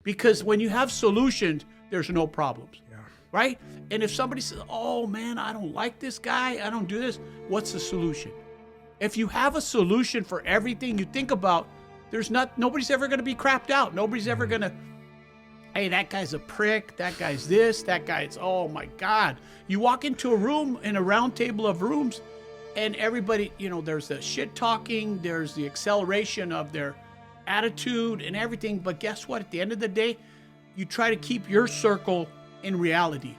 Because when you have solutions, there's no problems. Right? And if somebody says, oh man, I don't like this guy, I don't do this, what's the solution? If you have a solution for everything you think about, nobody's ever going to be crapped out. Nobody's ever going to, hey, that guy's a prick, that guy's this, that guy's, oh my God. You walk into a room, in a round table of rooms, and everybody, there's the shit talking, there's the acceleration of their attitude and everything. But guess what? At the end of the day, you try to keep your circle in reality.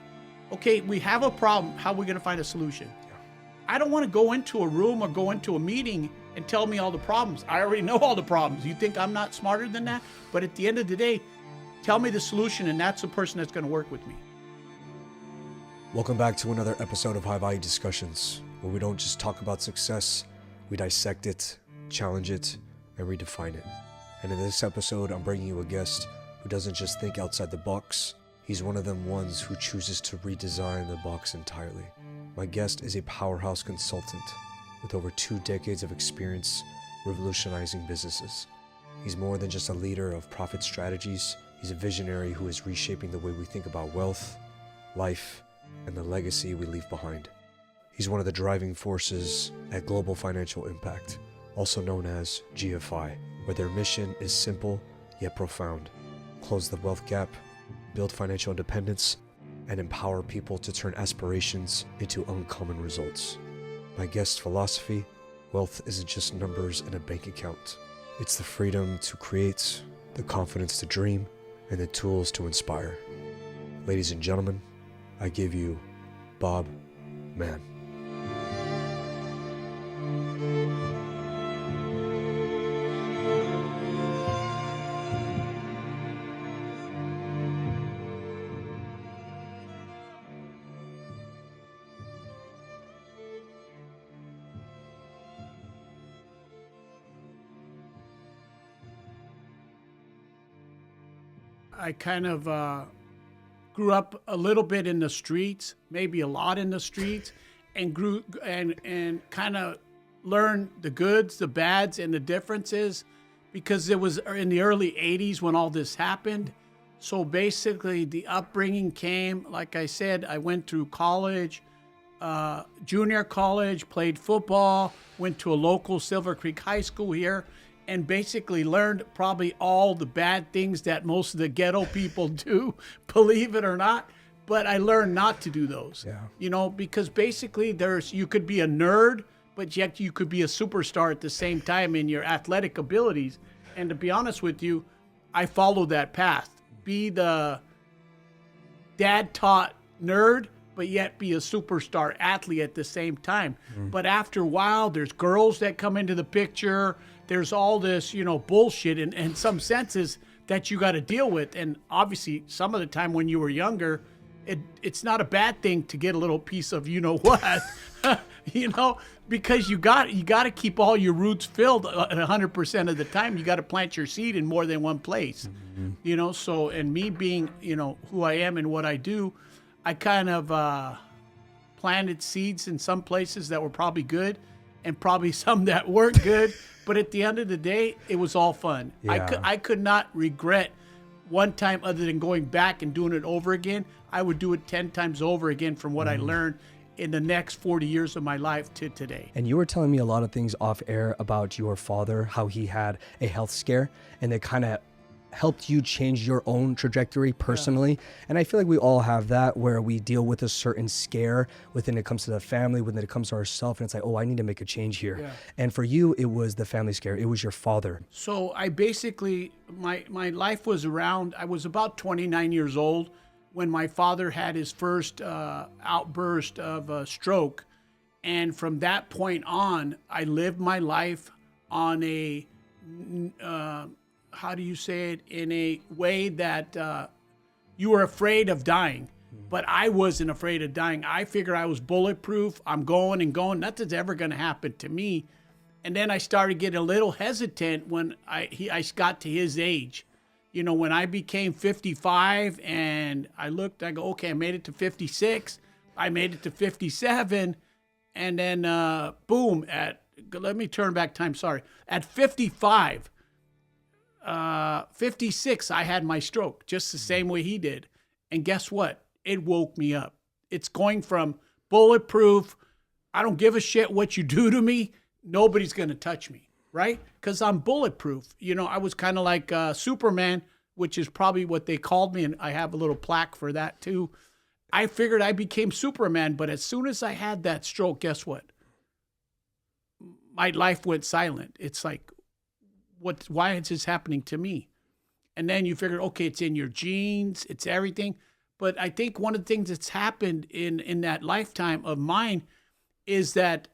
Okay, we have a problem. How are we going to find a solution? I don't want to go into a room or go into a meeting and tell me all the problems. I already know all the problems. You think I'm not smarter than that? But at the end of the day, tell me the solution, and that's the person that's going to work with me. Welcome back to another episode of High Value Discussions, where we don't just talk about success, we dissect it, challenge it, and redefine it. And in this episode, I'm bringing you a guest who doesn't just think outside the box. He's one of them ones who chooses to redesign the box entirely. My guest is a powerhouse consultant with over 2 decades of experience revolutionizing businesses. He's more than just a leader of profit strategies. He's a visionary who is reshaping the way we think about wealth, life, and the legacy we leave behind. He's one of the driving forces at Global Financial Impact, also known as GFI, where their mission is simple yet profound: close the wealth gap, build financial independence, and empower people to turn aspirations into uncommon results. My guest's philosophy: wealth isn't just numbers in a bank account. It's the freedom to create, the confidence to dream, and the tools to inspire. Ladies and gentlemen, I give you Bob Mann. I kind of grew up a little bit in the streets, maybe a lot in the streets, and grew and kind of learned the goods, the bads, and the differences, because it was in the early 80s when all this happened. So basically the upbringing came, like I said, I went through college, junior college, played football, went to a local Silver Creek High School here, and basically learned probably all the bad things that most of the ghetto people do, believe it or not. But I learned not to do those, because basically you could be a nerd, but yet you could be a superstar at the same time in your athletic abilities. And to be honest with you, I followed that path. Be the dad taught nerd, but yet be a superstar athlete at the same time. But after a while, there's girls that come into the picture. There's all this, bullshit in some senses that you got to deal with. And obviously, some of the time when you were younger, it's not a bad thing to get a little piece of what, because you got to keep all your roots filled at 100% of the time. You got to plant your seed in more than one place, So, and me being, who I am and what I do, I kind of planted seeds in some places that were probably good and probably some that weren't good. But at the end of the day, it was all fun. Yeah. I could not regret one time other than going back and doing it over again. I would do it 10 times over again from what I learned in the next 40 years of my life to today. And you were telling me a lot of things off air about your father, how he had a health scare, and it kind of helped you change your own trajectory personally. Yeah. And I feel like we all have that, where we deal with a certain scare when it comes to the family, when it comes to ourselves, and it's like, oh, I need to make a change here. Yeah. And for you, it was the family scare. It was your father. So I basically, my life was around, I was about 29 years old when my father had his first outburst of a stroke. And from that point on, I lived my life on a how do you say it, in a way that you were afraid of dying, but I wasn't afraid of dying. I figured I was bulletproof. I'm going and going. Nothing's ever going to happen to me. And then I started getting a little hesitant when I got to his age. When I became 55 and I looked, I go, okay, I made it to 56. I made it to 57. And then boom, let me turn back time, sorry. At 55, 56, I had my stroke just the same way he did. And guess what? It woke me up. It's going from bulletproof, I don't give a shit what you do to me, nobody's going to touch me, right? Because I'm bulletproof. You know, I was kind of like Superman, which is probably what they called me, and I have a little plaque for that too. I figured I became Superman, but as soon as I had that stroke, guess what? My life went silent. It's like, why is this happening to me? And then you figure, okay, it's in your genes, it's everything. But I think one of the things that's happened in that lifetime of mine is that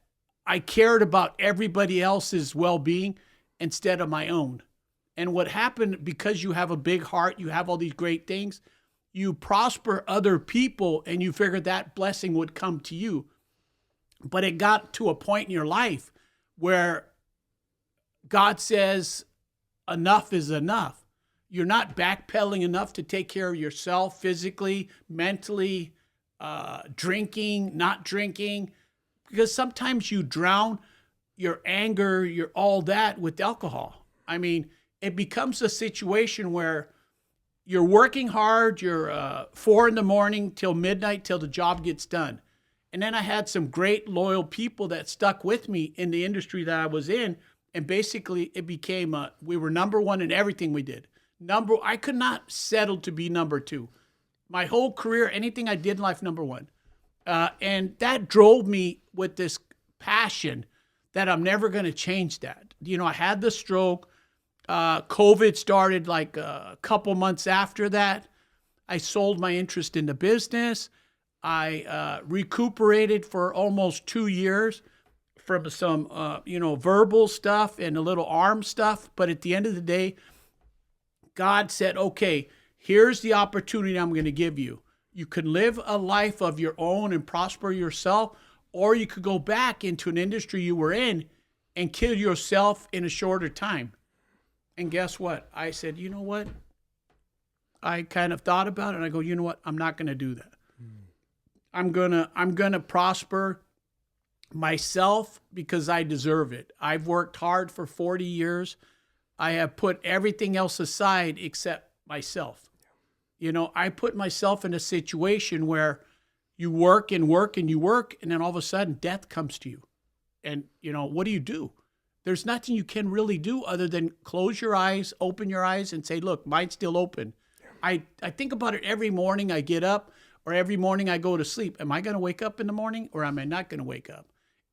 I cared about everybody else's well-being instead of my own. And what happened, because you have a big heart, you have all these great things, you prosper other people, and you figured that blessing would come to you. But it got to a point in your life where God says, enough is enough. You're not backpedaling enough to take care of yourself physically, mentally, drinking, not drinking, because sometimes you drown your anger, your all that with alcohol. I mean, it becomes a situation where you're working hard, you're 4 a.m. till midnight till the job gets done. And then I had some great loyal people that stuck with me in the industry that I was in. And basically it became, we were number one in everything we did. I could not settle to be number two. My whole career, anything I did in life, number one. And that drove me with this passion that I'm never going to change that. You know, I had the stroke. COVID started like a couple months after that. I sold my interest in the business. I recuperated for almost 2 years from some, verbal stuff and a little arm stuff. But at the end of the day, God said, okay, here's the opportunity I'm going to give you. You can live a life of your own and prosper yourself, or you could go back into an industry you were in and kill yourself in a shorter time. And guess what? I said, you know what? I kind of thought about it and I go, you know what? I'm not going to do that. I'm going to prosper myself because I deserve it. I've worked hard for 40 years. I have put everything else aside except myself. You know, I put myself in a situation where you work and work and you work, and then all of a sudden death comes to you. And, you know, what do? There's nothing you can really do other than close your eyes, open your eyes, and say, look, mine's still open. I think about it every morning I get up, or every morning I go to sleep. Am I going to wake up in the morning, or am I not going to wake up?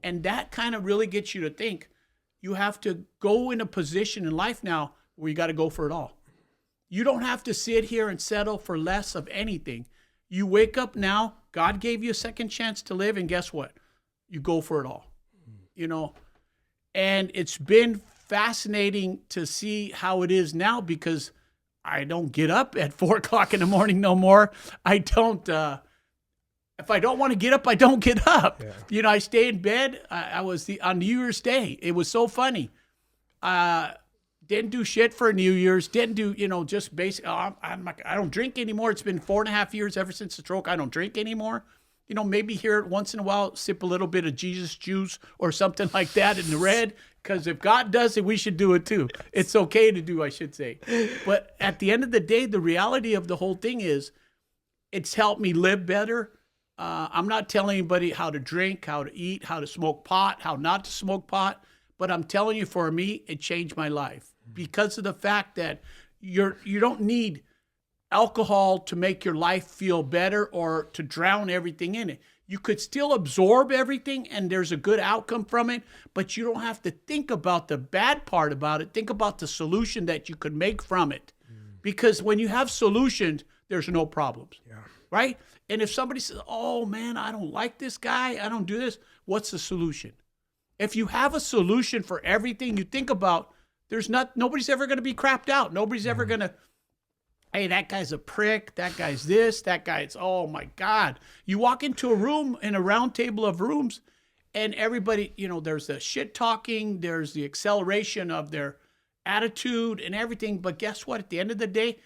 And that kind of really gets you to think. You have to go in a position in life now where you got to go for it all. You don't have to sit here and settle for less of anything. You wake up now, God gave you a second chance to live, and guess what? You go for it all. You know, and it's been fascinating to see how it is now, because I don't get up at 4 o'clock in the morning no more. I don't, if I don't want to get up, I don't get up. Yeah. You know, I stay in bed. I was on New Year's Day. It was so funny. Didn't do shit for New Year's. Didn't do, just basic. I don't drink anymore. It's been 4.5 years ever since the stroke. I don't drink anymore. You know, maybe here once in a while, sip a little bit of Jesus juice or something like that in the red. Because if God does it, we should do it too. It's okay to do, I should say. But at the end of the day, the reality of the whole thing is it's helped me live better. I'm not telling anybody how to drink, how to eat, how to smoke pot, how not to smoke pot. But I'm telling you, for me, it changed my life because of the fact that you don't need alcohol to make your life feel better or to drown everything in it. You could still absorb everything and there's a good outcome from it, but you don't have to think about the bad part about it. Think about the solution that you could make from it. Because when you have solutions, there's no problems, right? And if somebody says, oh man, I don't like this guy, I don't do this, what's the solution? If you have a solution for everything you think about, nobody's ever going to be crapped out. Nobody's ever going to, hey, that guy's a prick, that guy's this, that guy's, oh my God. You walk into a room, in a round table of rooms, and everybody, there's the shit talking, there's the acceleration of their attitude and everything. But guess what? At the end of the day,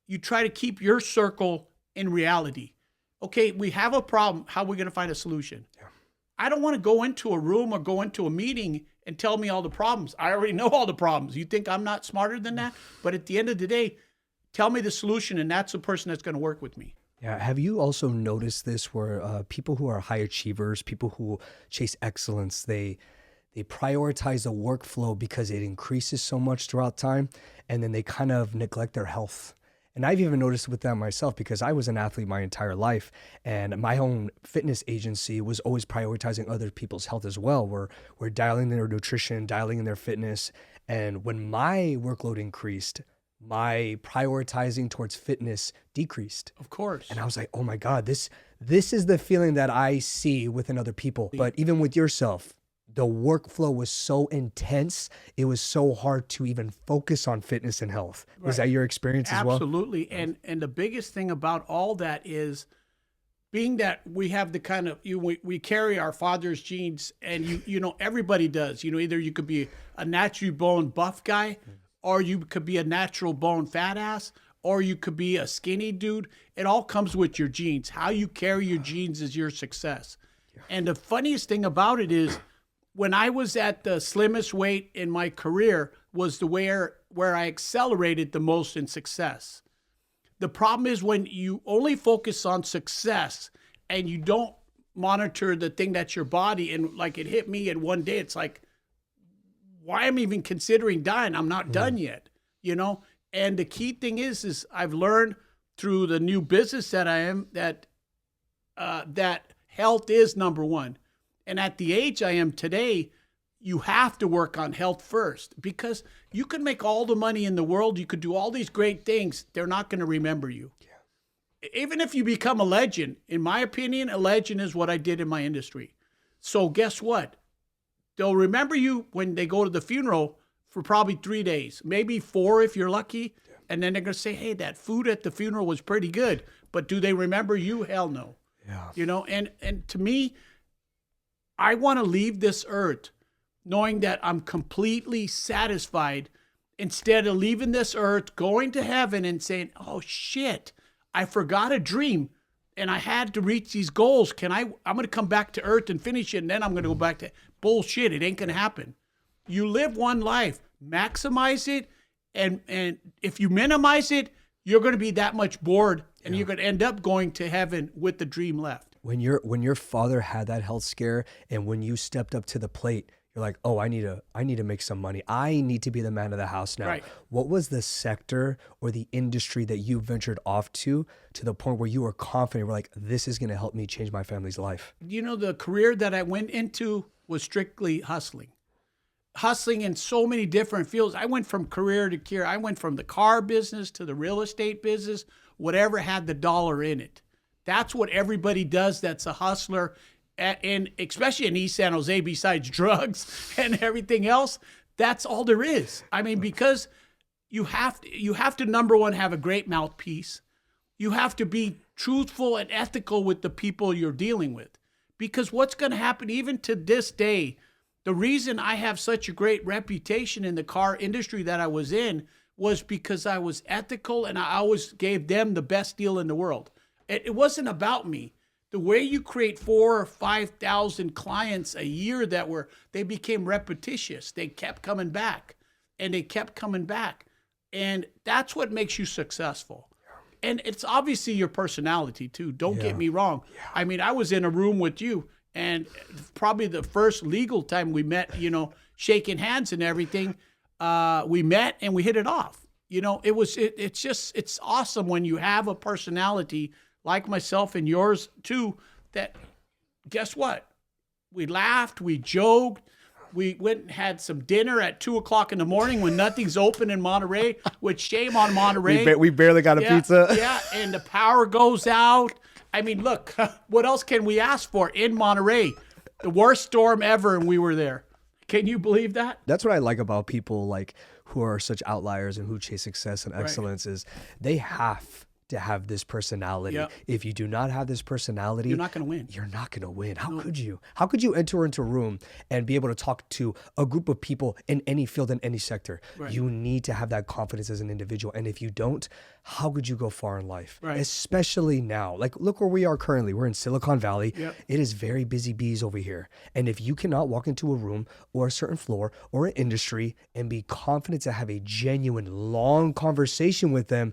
you try to keep your circle in reality. Okay, we have a problem. How are we going to find a solution? Yeah. I don't want to go into a room or go into a meeting and tell me all the problems. I already know all the problems. You think I'm not smarter than that? But at the end of the day, tell me the solution, and that's the person that's going to work with me. Yeah. Have you also noticed this where people who are high achievers, people who chase excellence, they prioritize the workflow because it increases so much throughout time, and then they kind of neglect their health. And I've even noticed with that myself because I was an athlete my entire life, and my own fitness agency was always prioritizing other people's health as well. We're dialing in their nutrition, dialing in their fitness. And when my workload increased, my prioritizing towards fitness decreased. Of course. And I was like, oh my God, this is the feeling that I see within other people. But even with yourself, the workflow was so intense, it was so hard to even focus on fitness and health. Right. Was that your experience as well? Absolutely. And the biggest thing about all that is being that we have the kind of we carry our father's genes, and you know everybody does. You know, either you could be a natural born buff guy, or you could be a natural born fat ass, or you could be a skinny dude. It all comes with your genes. How you carry your genes is your success. And the funniest thing about it is, when I was at the slimmest weight in my career was the where I accelerated the most in success. The problem is when you only focus on success and you don't monitor the thing that's your body, and like it hit me in one day, it's like, why am I even considering dying? I'm not done yet, you know? And the key thing is I've learned through the new business that I am that health is number one. And at the age I am today, you have to work on health first, because you can make all the money in the world. You could do all these great things. They're not going to remember you. Yeah. Even if you become a legend, in my opinion, a legend is what I did in my industry. So guess what? They'll remember you when they go to the funeral for probably 3 days, maybe 4 if you're lucky. Yeah. And then they're going to say, hey, that food at the funeral was pretty good. But do they remember you? Hell no. Yeah. You know, and to me, I want to leave this earth knowing that I'm completely satisfied, instead of leaving this earth, going to heaven and saying, oh shit, I forgot a dream and I had to reach these goals. I'm going to come back to earth and finish it, and then I'm going to go back to bullshit. It ain't going to happen. You live one life, maximize it. And if you minimize it, you're going to be that much bored, and you're going to end up going to heaven with the dream left. When your father had that health scare, and when you stepped up to the plate, you're like, oh, I need to make some money. I need to be the man of the house now. Right. What was the sector or the industry that you ventured off to the point where you were confident, we're like, this is going to help me change my family's life? You know, the career that I went into was strictly hustling in so many different fields. I went from career to career. I went from the car business to the real estate business, whatever had the dollar in it. That's what everybody does that's a hustler, and especially in East San Jose, besides drugs and everything else, that's all there is. I mean, because you have to number one, have a great mouthpiece. You have to be truthful and ethical with the people you're dealing with. Because what's going to happen, even to this day, the reason I have such a great reputation in the car industry that I was in was because I was ethical, and I always gave them the best deal in the world. It wasn't about me. The way you create 4,000 or 5,000 clients a year they became repetitious. They kept coming back, and they kept coming back. And that's what makes you successful. And it's obviously your personality too. Don't get me wrong. Yeah. I mean, I was in a room with you, and probably the first legal time we met, you know, shaking hands and everything, we met and we hit it off. You know, it's awesome when you have a personality like myself and yours too, that guess what? We laughed, we joked, we went and had some dinner at 2:00 in the morning when nothing's open in Monterey, which shame on Monterey. We barely got a pizza. Yeah, and the power goes out. I mean, look, what else can we ask for in Monterey? The worst storm ever, and we were there. Can you believe that? That's what I like about people like who are such outliers and who chase success and excellence is they have to have this personality. Yep. If you do not have this personality, You're not going to win. You're not going to win. How could you? How could you enter into a room and be able to talk to a group of people in any field, in any sector? Right. You need to have that confidence as an individual. And if you don't, how could you go far in life? Right. Especially now. Like, look where we are currently. We're in Silicon Valley. Yep. It is very busy bees over here. And if you cannot walk into a room or a certain floor or an industry and be confident to have a genuine, long conversation with them,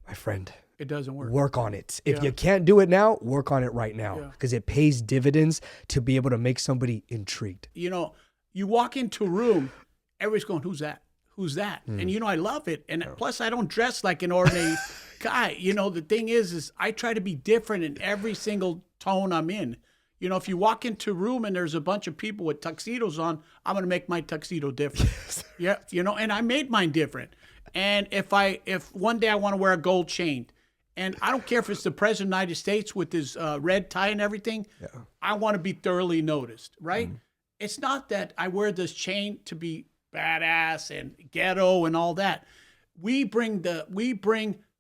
my friend, It doesn't work. work on it. If Yeah. you can't do it now, work on it right now, Yeah. because it pays dividends to be able to make somebody intrigued. You know, you walk into a room, everybody's going, who's that? Who's that? And, you know, I love it. And plus, I don't dress like an ordinary guy. You know, the thing is I try to be different in every single tone I'm in. You know, if you walk into a room and there's a bunch of people with tuxedos on, I'm going to make my tuxedo different. Yeah. You know, and I made mine different. And if one day I want to wear a gold chain, and I don't care if it's the President of the United States with his red tie and everything, I want to be thoroughly noticed, right? It's not that I wear this chain to be badass and ghetto and all that. We bring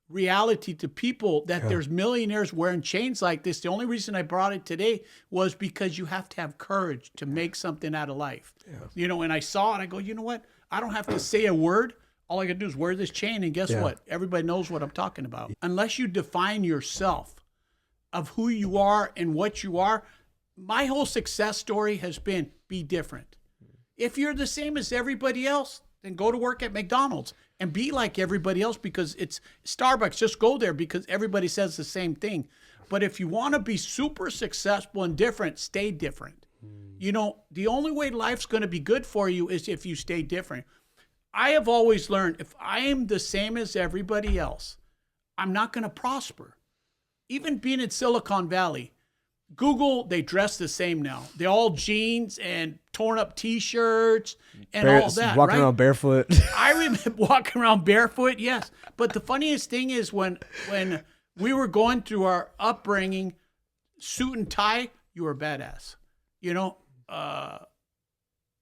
reality to people that there's millionaires wearing chains like this. The only reason I brought it today was because you have to have courage to make something out of life. You know, and I saw it, I go, you know what? I don't have to say a word. All I got to do is wear this chain, and guess what? Everybody knows what I'm talking about. Unless you define yourself of who you are and what you are, my whole success story has been be different. If you're the same as everybody else, then go to work at McDonald's and be like everybody else, because it's Starbucks. Just go there because everybody says the same thing. But if you want to be super successful and different, stay different. You know, the only way life's going to be good for you is if you stay different. I have always learned if I am the same as everybody else, I'm not going to prosper. Even being in Silicon Valley, Google, they dress the same now. They're all jeans and torn up T-shirts and all that. Walking right? around barefoot. I remember walking around barefoot, yes. But the funniest thing is when we were going through our upbringing, suit and tie, you were a badass. You know,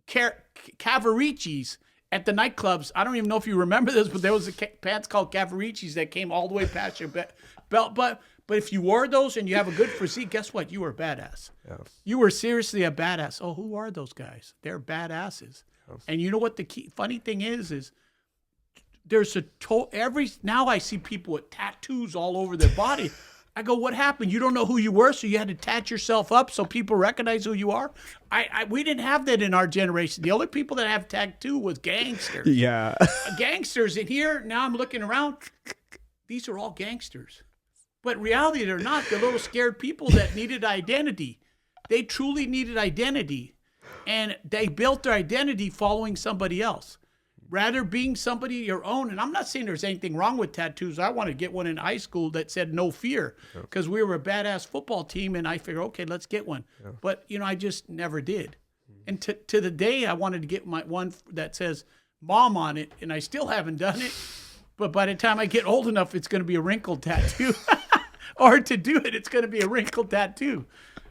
Cavaricci's at the nightclubs. I don't even know if you remember this, but there was pants called Cavaricci's that came all the way past your belt. But if you wore those and you have a good physique, guess what? You were a badass. Yeah. You were seriously a badass. Oh, who are those guys? They're badasses. Yeah. And you know what the funny thing is there's now I see people with tattoos all over their body. I go, what happened? You don't know who you were, so you had to tat yourself up so people recognize who you are? We didn't have that in our generation. The only people that have tattoo was gangsters. Yeah. Gangsters. And here, now I'm looking around, these are all gangsters. But in reality, they're not. They're little scared people that needed identity. They truly needed identity. And they built their identity following somebody else. Rather being somebody your own. And I'm not saying there's anything wrong with tattoos. I wanted to get one in high school that said no fear, because we were a badass football team, and I figured, okay, let's get one. Yeah. But, you know, I just never did. And to the day I wanted to get my one that says mom on it, and I still haven't done it. But by the time I get old enough, it's going to be a wrinkled tattoo. Or to do it, it's going to be a wrinkled tattoo.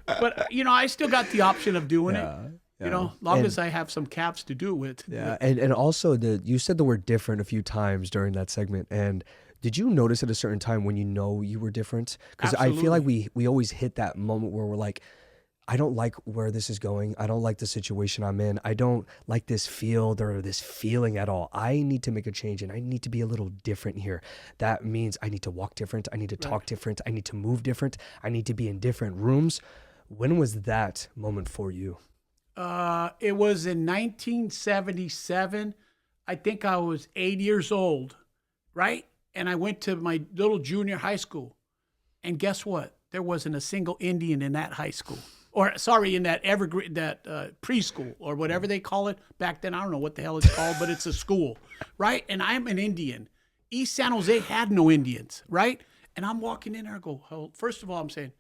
But, you know, I still got the option of doing it. You know, long as I have some caps to do it with. Yeah, and also you said the word different a few times during that segment. And did you notice at a certain time when you know you were different? Because I feel like we always hit that moment where we're like, I don't like where this is going. I don't like the situation I'm in. I don't like this field or this feeling at all. I need to make a change, and I need to be a little different here. That means I need to walk different. I need to talk different. I need to move different. I need to be in different rooms. When was that moment for you? It was in 1977. I think I was 8 years old, right? And I went to my little junior high school. And guess what? There wasn't a single Indian in that high school. Or, sorry, in that preschool or whatever they call it. Back then, I don't know what the hell it's called, but it's a school, right? And I'm an Indian. East San Jose had no Indians, right? And I'm walking in there, I go, oh, first of all, I'm saying,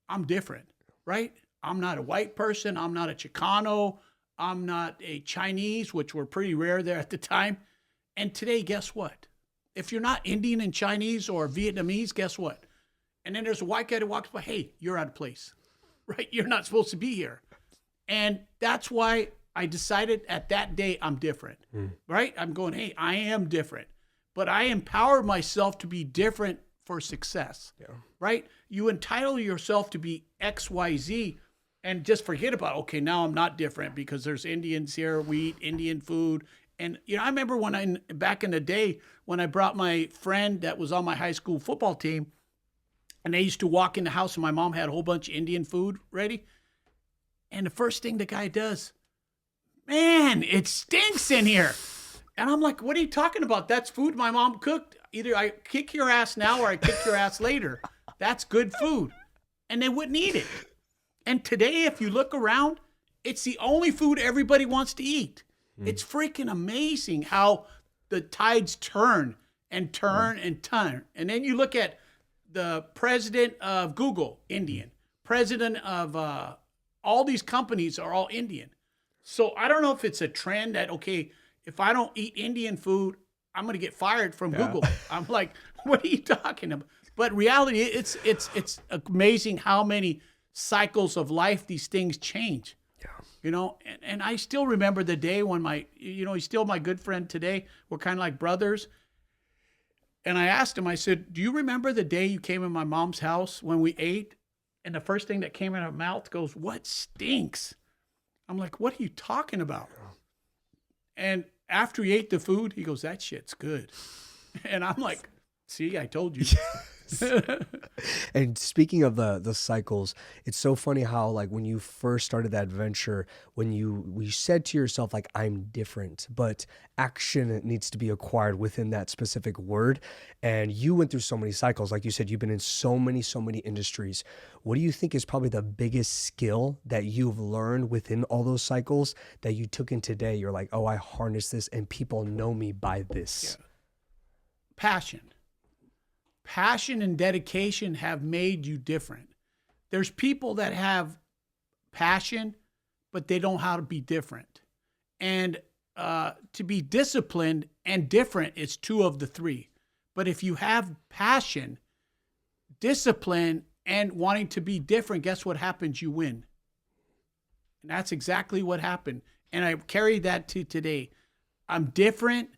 I'm different, right? I'm not a white person. I'm not a Chicano. I'm not a Chinese, which were pretty rare there at the time. And today, guess what? If you're not Indian and Chinese or Vietnamese, guess what? And then there's a white guy that walks by, hey, you're out of place, right? You're not supposed to be here. And that's why I decided at that day I'm different, right? I'm going, hey, I am different. but I empower myself to be different for success. Yeah. Right? You entitle yourself to be X, Y, Z, and just forget about, okay, now I'm not different because there's Indians here, we eat Indian food. And, you know, I remember back in the day when I brought my friend that was on my high school football team, and they used to walk in the house and my mom had a whole bunch of Indian food ready. And the first thing the guy does, man, it stinks in here. And I'm like, what are you talking about? That's food my mom cooked. Either I kick your ass now or I kick your ass later. That's good food. And they wouldn't eat it. And today, if you look around, it's the only food everybody wants to eat. It's freaking amazing how the tides turn and turn and turn. And then you look at the president of Google, Indian. President of all these companies are all Indian. So I don't know if it's a trend that, okay, if I don't eat Indian food, I'm going to get fired from Google. I'm like, what are you talking about? But reality, it's amazing how many cycles of life these things change. Yeah. You know, and I still remember the day when he's still my good friend today. We're kind of like brothers. And I asked him, I said, do you remember the day you came in my mom's house when we ate? And the first thing that came in her mouth goes, what stinks? I'm like, what are you talking about? And after he ate the food, he goes, that shit's good. And I'm like, see, I told you. And speaking of the cycles, it's so funny how, like, when you first started that venture, when you said to yourself, like, I'm different, but action needs to be acquired within that specific word. And you went through so many cycles. Like you said, you've been in so many industries. What do you think is probably the biggest skill that you've learned within all those cycles that you took in today? You're like, oh, I harness this and people know me by this. Yeah. Passion and dedication have made you different. There's people that have passion, but they don't know how to be different. And to be disciplined and different is two of the three. But if you have passion, discipline, and wanting to be different, guess what happens? You win. And that's exactly what happened. And I carry that to today. I'm different,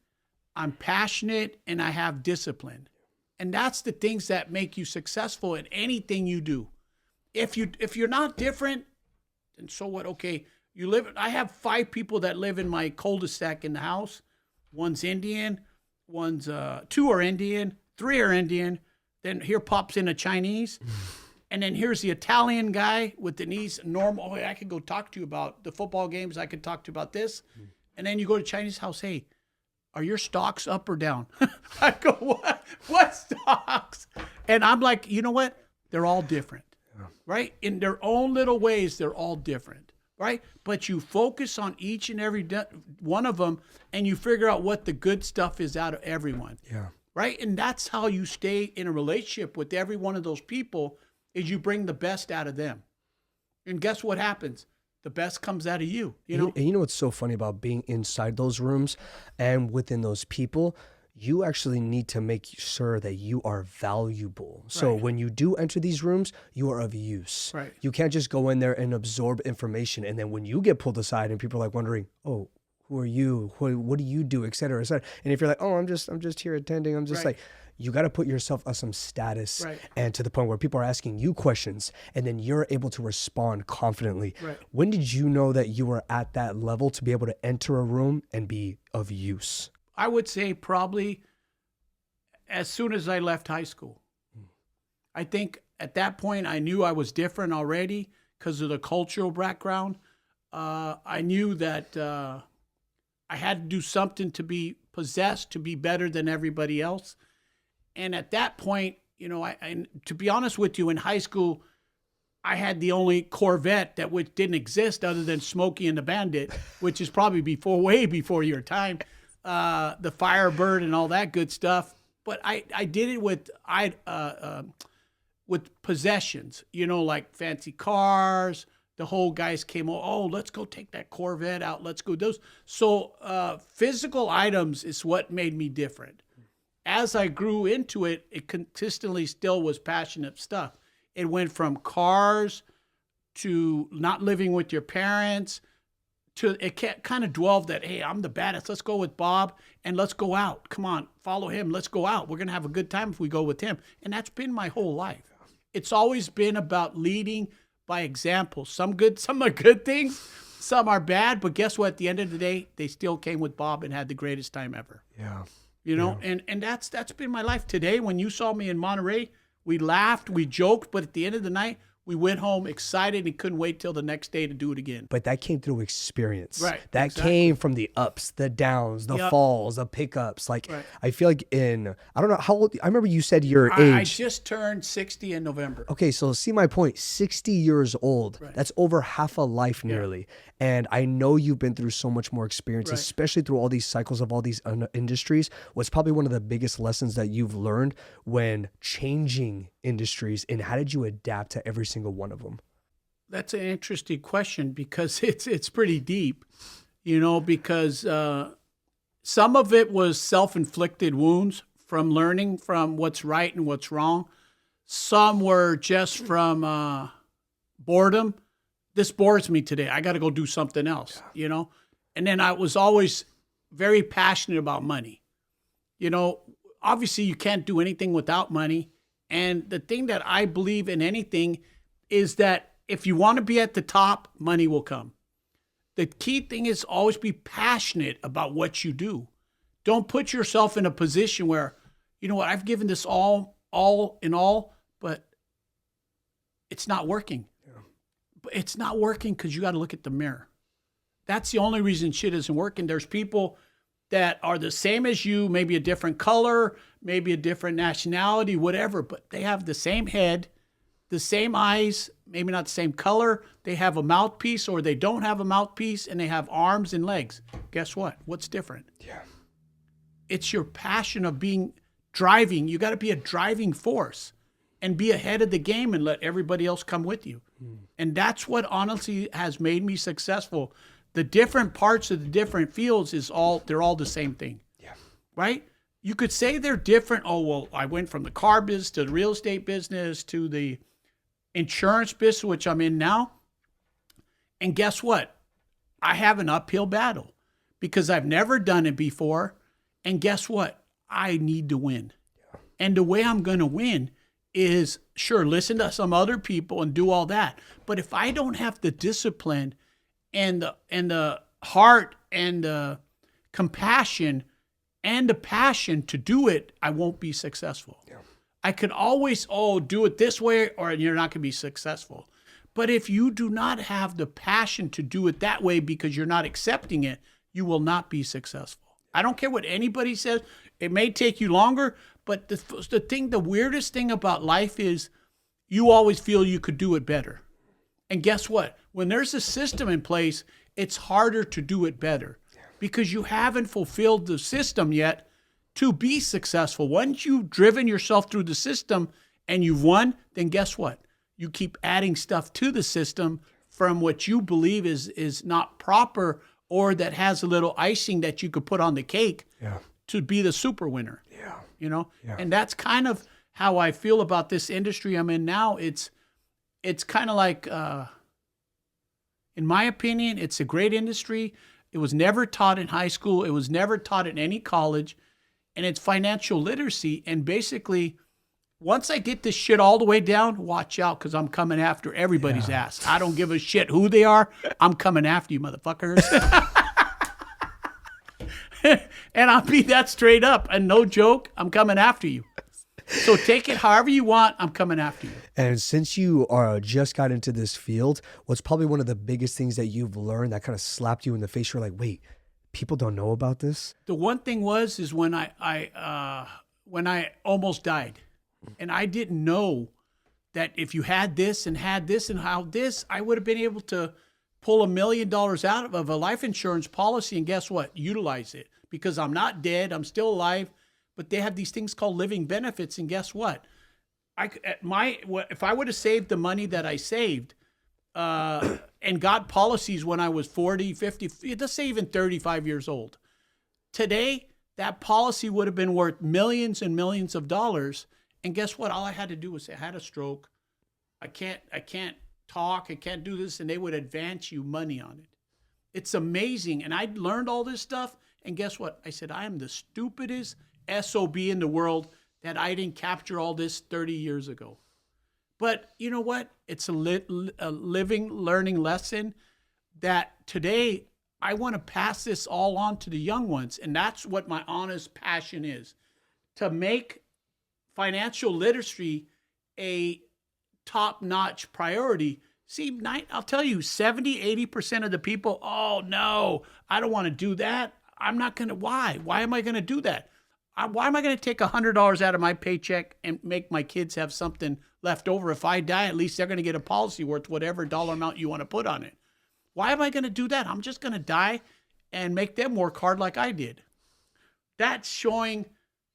I'm passionate, and I have discipline. And that's the things that make you successful in anything you do. If you're not different, then so what? Okay, I have 5 people that live in my cul-de-sac in the house. One's Indian, 2 are Indian, 3 are Indian. Then here pops in a Chinese. And then here's the Italian guy with the knees normal. Oh, I could go talk to you about the football games. I could talk to you about this. And then you go to Chinese house. Hey, are your stocks up or down? I go, what? What stocks? And I'm like, you know what? They're all different, right? In their own little ways, they're all different, right? But you focus on each and every one of them, and you figure out what the good stuff is out of everyone, right? And that's how you stay in a relationship with every one of those people, is you bring the best out of them. And guess what happens? The best comes out of you, you know? And you know what's so funny about being inside those rooms and within those people? You actually need to make sure that you are valuable. So when you do enter these rooms, you are of use. Right. You can't just go in there and absorb information. And then when you get pulled aside and people are like wondering, oh, who are you? What do you do? Et cetera, et cetera. And if you're like, oh, I'm just here attending. I'm just like, you got to put yourself at some status and to the point where people are asking you questions and then you're able to respond confidently. Right. When did you know that you were at that level to be able to enter a room and be of use? I would say probably as soon as I left high school. I think at that point I knew I was different already because of the cultural background. I knew that I had to do something to be possessed, to be better than everybody else. And at that point, you know, I to be honest with you, in high school, I had the only Corvette that which didn't exist other than Smokey and the Bandit, which is probably way before your time, the Firebird and all that good stuff. But I did it with possessions, you know, like fancy cars. The whole guys came, oh, let's go take that Corvette out. Let's go those. So physical items is what made me different. As I grew into it, it consistently still was passionate stuff. It went from cars to not living with your parents it kind of dwelled that, hey, I'm the baddest. Let's go with Bob and let's go out. Come on, follow him. Let's go out. We're going to have a good time if we go with him. And that's been my whole life. It's always been about leading by example. Some are good things, some are bad, but guess what? At the end of the day, they still came with Bob and had the greatest time ever. Yeah. You know, and that's been my life. Today, when you saw me in Monterey, we laughed, we joked, but at the end of the night, we went home excited and couldn't wait till the next day to do it again. But that came through experience. Right. That exactly. came from the ups, the downs, the falls, the pickups. Like, Right. I feel like I don't know how old, I remember you said your age. I just turned 60 in November. Okay, so see my point. 60 years old. Right. That's over half a life nearly. And I know you've been through so much more experience, Right. especially through all these cycles of all these industries. What's probably one of the biggest lessons that you've learned when changing industries, and how did you adapt to every single one of them? That's an interesting question because it's pretty deep, you know, because some of it was self-inflicted wounds from learning from what's right and what's wrong. Some were just from boredom. This bores me today. I got to go do something else, you know. And then I was always very passionate about money. You know, obviously you can't do anything without money. And the thing that I believe in anything is that if you want to be at the top, money will come. The key thing is always be passionate about what you do. Don't put yourself in a position where, you know what, I've given this all in all, but it's not working. Yeah. But it's not working because you got to look at the mirror. That's the only reason shit isn't working. There's people that are the same as you, maybe a different color, maybe a different nationality, whatever, but they have the same head, the same eyes, maybe not the same color. They have a mouthpiece or they don't have a mouthpiece, and they have arms and legs. Guess what? What's different? Yeah. It's your passion of driving. You got to be a driving force and be ahead of the game and let everybody else come with you. And that's what honestly has made me successful. The different parts of the different fields they're all the same thing. Yeah. Right? You could say they're different. Oh, well, I went from the car business to the real estate business to the insurance business, which I'm in now. And guess what? I have an uphill battle because I've never done it before. And guess what? I need to win. Yeah. And the way I'm going to win is, sure, listen to some other people and do all that. But if I don't have the discipline and the heart and the compassion and the passion to do it, I won't be successful. Yeah. I could always, do it this way or you're not going to be successful. But if you do not have the passion to do it that way because you're not accepting it, you will not be successful. I don't care what anybody says. It may take you longer, but the weirdest thing about life is you always feel you could do it better. And guess what? When there's a system in place, it's harder to do it better because you haven't fulfilled the system yet to be successful. Once you've driven yourself through the system and you've won, then guess what? You keep adding stuff to the system from what you believe is not proper or that has a little icing that you could put on the cake to be the super winner. Yeah. You know? Yeah. And that's kind of how I feel about this industry I'm in now. It's kind of like, in my opinion, it's a great industry. It was never taught in high school. It was never taught in any college. And it's financial literacy. And basically, once I get this shit all the way down, watch out because I'm coming after everybody's ass. I don't give a shit who they are. I'm coming after you, motherfuckers. And I'll be that straight up. And no joke, I'm coming after you. So take it however you want. I'm coming after you. And since you just got into this field, what's probably one of the biggest things that you've learned that kind of slapped you in the face? You're like, wait, people don't know about this? The one thing is when I almost died, and I didn't know that if you had this and how this, I would have been able to pull $1 million out of a life insurance policy, and guess what? Utilize it because I'm not dead. I'm still alive. But they have these things called living benefits, and guess what? If I would have saved the money that I saved and got policies when I was 40, 50, let's say even 35 years old, today that policy would have been worth millions and millions of dollars. And guess what? All I had to do was say, I had a stroke. I can't talk. I can't do this. And they would advance you money on it. It's amazing. And I learned all this stuff. And guess what? I said, I am the stupidest SOB in the world that I didn't capture all this 30 years ago. But you know what? It's a living, learning lesson that today I want to pass this all on to the young ones. And that's what my honest passion is, to make financial literacy a top-notch priority. See, I'll tell you, 70, 80% of the people, oh, no, I don't want to do that. I'm not going to. Why? Why am I going to do that? Why am I going to take $100 out of my paycheck and make my kids have something left over? If I die, at least they're going to get a policy worth whatever dollar amount you want to put on it. Why am I going to do that? I'm just going to die and make them work hard like I did. That's showing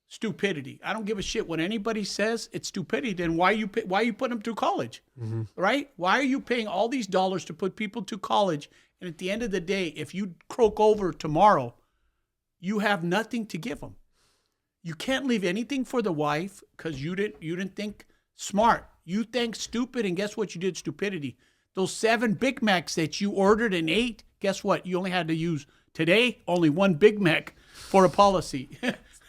stupidity. I don't give a shit what anybody says. It's stupidity. Then why you putting them through college, right? Why are you paying all these dollars to put people to college? And at the end of the day, if you croak over tomorrow, you have nothing to give them. You can't leave anything for the wife because you didn't think smart. You think stupid, and guess what you did? Stupidity. Those 7 Big Macs that you ordered and ate, guess what? You only had to use today only 1 Big Mac for a policy.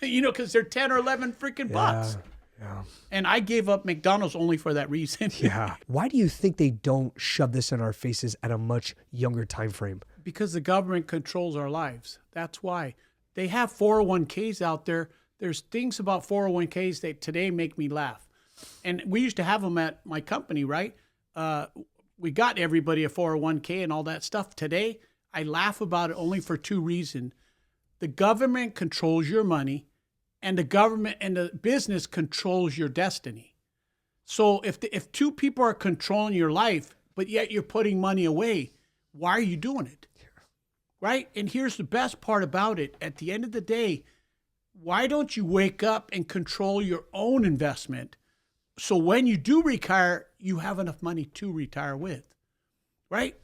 Because they're 10 or 11 freaking bucks. Yeah. And I gave up McDonald's only for that reason. Yeah. Why do you think they don't shove this in our faces at a much younger time frame? Because the government controls our lives. That's why. They have 401ks out there. There's things about 401ks that today make me laugh. And we used to have them at my company, right? We got everybody a 401k and all that stuff. Today, I laugh about it only for 2 reasons. The government controls your money, and the government and the business controls your destiny. So if 2 people are controlling your life, but yet you're putting money away, why are you doing it? Right? And here's the best part about it. At the end of the day, why don't you wake up and control your own investment so when you do retire, you have enough money to retire with? Right?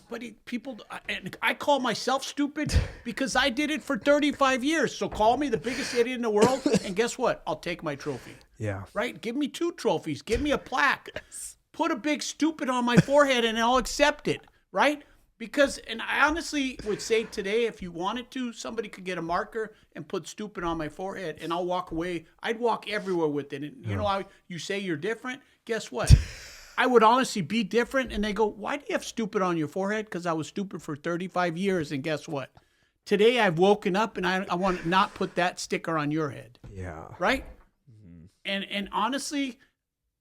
But people, and I call myself stupid because I did it for 35 years. So call me the biggest idiot in the world, and guess what? I'll take my trophy. Yeah. Right? Give me 2 trophies. Give me a plaque. Put a big stupid on my forehead, and I'll accept it. Right? Because, and I honestly would say today, if you wanted to, somebody could get a marker and put stupid on my forehead, and I'll walk away. I'd walk everywhere with it. And you know how you say you're different? Guess what? I would honestly be different. And they go, why do you have stupid on your forehead? Because I was stupid for 35 years. And guess what? Today I've woken up and I want to not put that sticker on your head. Yeah. Right? Mm-hmm. And honestly,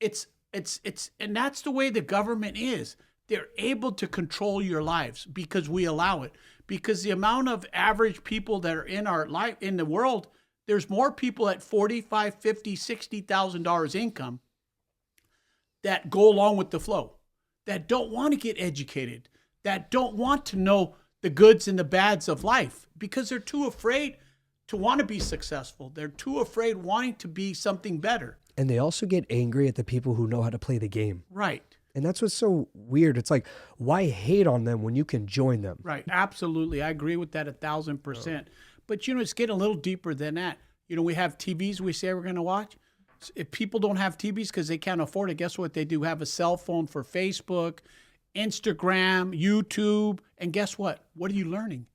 it's and that's the way the government is. They're able to control your lives because we allow it. Because the amount of average people that are in our life, in the world, there's more people at $45,000, $50,000, $60,000 income that go along with the flow, that don't want to get educated, that don't want to know the goods and the bads of life because they're too afraid to want to be successful. They're too afraid wanting to be something better. And they also get angry at the people who know how to play the game. Right. And that's what's so weird. It's like, why hate on them when you can join them? Right. Absolutely. I agree with that 1,000%. But, it's getting a little deeper than that. We have TVs we say we're going to watch. If people don't have TVs because they can't afford it, guess what they do? Have a cell phone for Facebook, Instagram, YouTube. And guess what? What are you learning?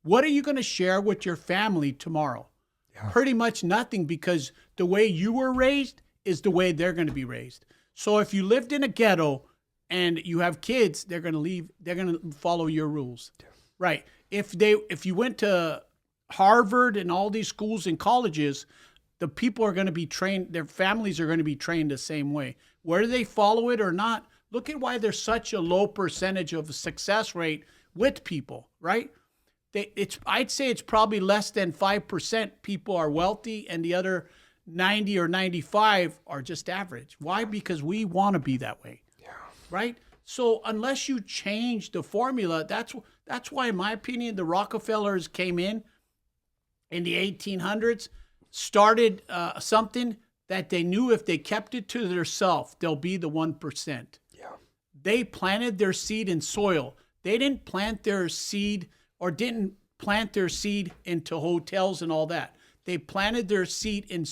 What are you going to share with your family tomorrow? Yeah. Pretty much nothing, because the way you were raised is the way they're going to be raised. So if you lived in a ghetto and you have kids, they're going to follow your rules. Yeah. Right. If you went to Harvard and all these schools and colleges, the people are going to be trained, their families are going to be trained the same way. Whether they follow it or not, look at why there's such a low percentage of success rate with people, right? I'd say it's probably less than 5% people are wealthy, and the other 90 or 95 are just average. Why? Because we want to be that way, right? So unless you change the formula, that's why, in my opinion, the Rockefellers came in the 1800s, started something that they knew if they kept it to themselves, they'll be the 1%. Yeah. They planted their seed in soil. They didn't plant their seed into hotels and all that. They planted their seed in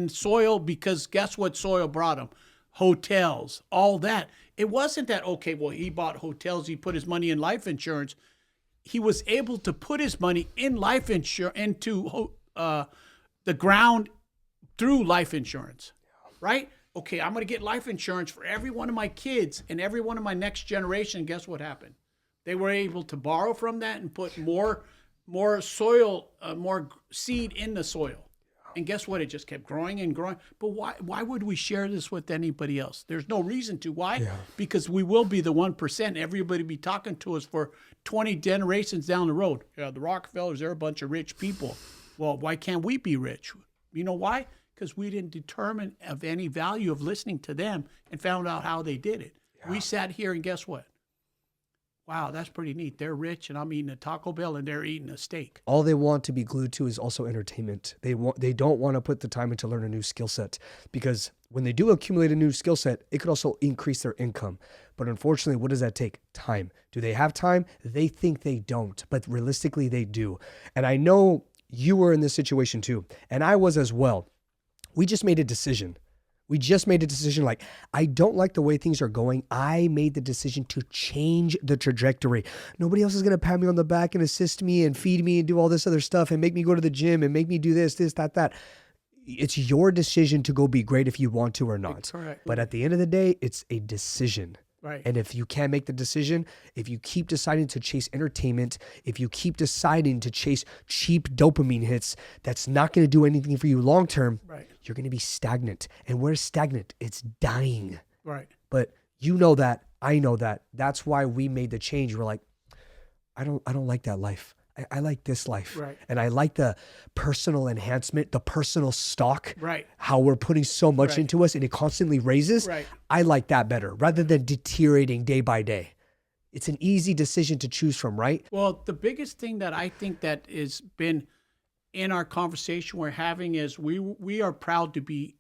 soil, because guess what soil brought them? hotels, all that. It wasn't that, okay, well, he bought hotels, he put his money in life insurance. He was able to put his money in life insurance into the ground through life insurance, right? Okay, I'm going to get life insurance for every one of my kids and every one of my next generation. Guess what happened? They were able to borrow from that and put more soil, more seed in the soil. And guess what? It just kept growing and growing. But why would we share this with anybody else? There's no reason to. Why? Yeah. Because we will be the 1%. Everybody be talking to us for 20 generations down the road. Yeah, the Rockefellers, they're a bunch of rich people. Well, why can't we be rich? You know why? Because we didn't determine of any value of listening to them and found out how they did it. Yeah. We sat here and guess what? Wow, that's pretty neat. They're rich, and I'm eating a Taco Bell, and they're eating a steak. All they want to be glued to is also entertainment. They don't want to put the time in to learn a new skill set, because when they do accumulate a new skill set, it could also increase their income. But unfortunately, what does that take? Time. Do they have time? They think they don't, but realistically, they do. And I know you were in this situation too, and I was as well. We just made a decision. Like, I don't like the way things are going. I made the decision to change the trajectory. Nobody else is going to pat me on the back and assist me and feed me and do all this other stuff and make me go to the gym and make me do this, that. It's your decision to go be great if you want to or not. Correct. But at the end of the day, it's a decision. Right. And if you can't make the decision, if you keep deciding to chase entertainment, if you keep deciding to chase cheap dopamine hits, that's not going to do anything for you long term. Right. You're going to be stagnant. And where's stagnant? It's dying. Right. But you know that. I know that. That's why we made the change. We're like, I don't like that life. I like this life. Right. And I like the personal enhancement, the personal stock. Right. How we're putting so much into us and it constantly raises. Right. I like that better rather than deteriorating day by day. It's an easy decision to choose from, right? Well, the biggest thing that I think that has been in our conversation we're having is we are proud to be